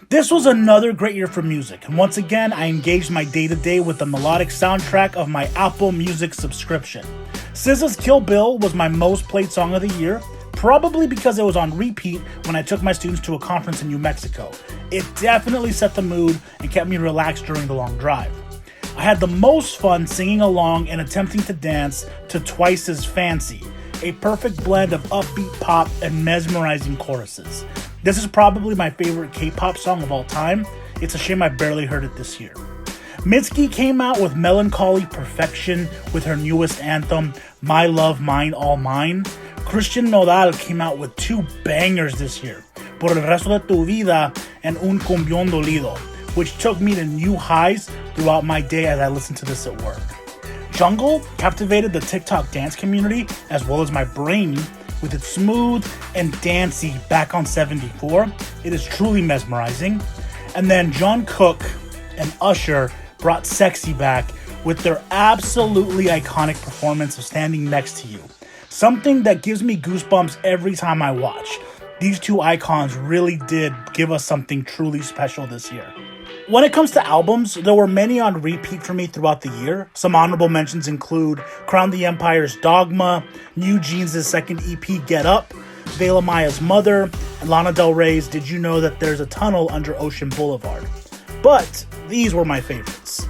This was another great year for music, and once again, I engaged my day-to-day with the melodic soundtrack of my Apple Music subscription. SZA's Kill Bill was my most played song of the year, probably because it was on repeat when I took my students to a conference in New Mexico. It definitely set the mood and kept me relaxed during the long drive. I had the most fun singing along and attempting to dance to Twice as Fancy, a perfect blend of upbeat pop and mesmerizing choruses. This is probably my favorite K-pop song of all time. It's a shame I barely heard it this year. Mitski came out with melancholy perfection with her newest anthem, My Love, Mine, All Mine. Christian Nodal came out with two bangers this year, Por el Resto de Tu Vida and Un Cumbión Dolido, which took me to new highs throughout my day as I listened to this at work. Jungle captivated the TikTok dance community as well as my brain with its smooth and dancey Back on 74. It is truly mesmerizing. And then John Cook and Usher brought Sexy back with their absolutely iconic performance of Standing Next to You. Something that gives me goosebumps every time I watch. These two icons really did give us something truly special this year. When it comes to albums, there were many on repeat for me throughout the year. Some honorable mentions include Crown the Empire's Dogma, New Jeans' second EP Get Up, Vela Maya's Mother, and Lana Del Rey's Did You Know That There's a Tunnel Under Ocean Boulevard. But these were my favorites.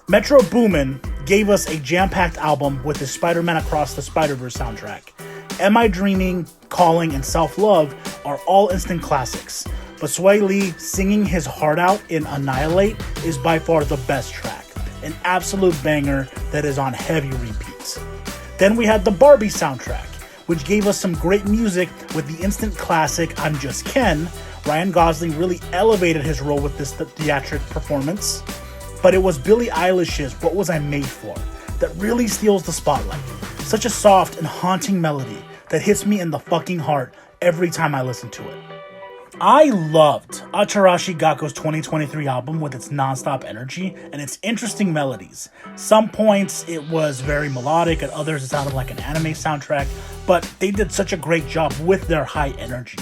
Metro Boomin gave us a jam-packed album with his Spider-Man Across the Spider-Verse soundtrack. Am I Dreaming, Calling, and Self-Love are all instant classics. But Sway Lee singing his heart out in Annihilate is by far the best track. An absolute banger that is on heavy repeats. Then we had the Barbie soundtrack, which gave us some great music with the instant classic I'm Just Ken. Ryan Gosling really elevated his role with this theatric performance. But it was Billie Eilish's What Was I Made For that really steals the spotlight. Such a soft and haunting melody that hits me in the fucking heart every time I listen to it. I loved Acharashi Gakko's 2023 album with its non-stop energy and its interesting melodies. Some points it was very melodic, at others it sounded like an anime soundtrack, but they did such a great job with their high energy.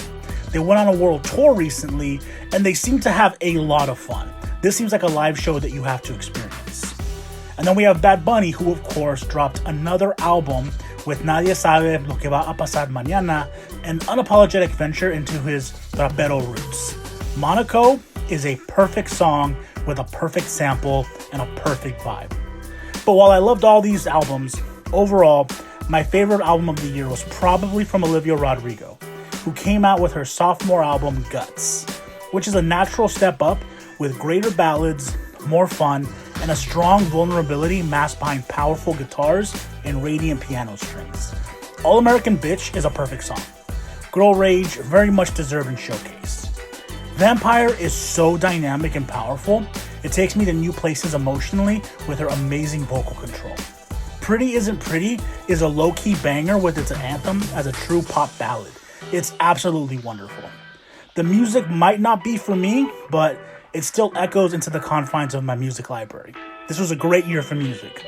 They went on a world tour recently, and they seem to have a lot of fun. This seems like a live show that you have to experience. And then we have Bad Bunny, who of course dropped another album with Nadie Sabe Lo Que Va a Pasar Mañana, an unapologetic venture into his rapero roots. Monaco is a perfect song with a perfect sample and a perfect vibe. But while I loved all these albums, overall, my favorite album of the year was probably from Olivia Rodrigo, who came out with her sophomore album, Guts, which is a natural step up with greater ballads, more fun, and a strong vulnerability masked behind powerful guitars and radiant piano strings. All American Bitch is a perfect song. Girl Rage very much deserved and showcased. Vampire is so dynamic and powerful, it takes me to new places emotionally with her amazing vocal control. Pretty Isn't Pretty is a low-key banger with its anthem as a true pop ballad. It's absolutely wonderful. The music might not be for me, but it still echoes into the confines of my music library. This was a great year for music.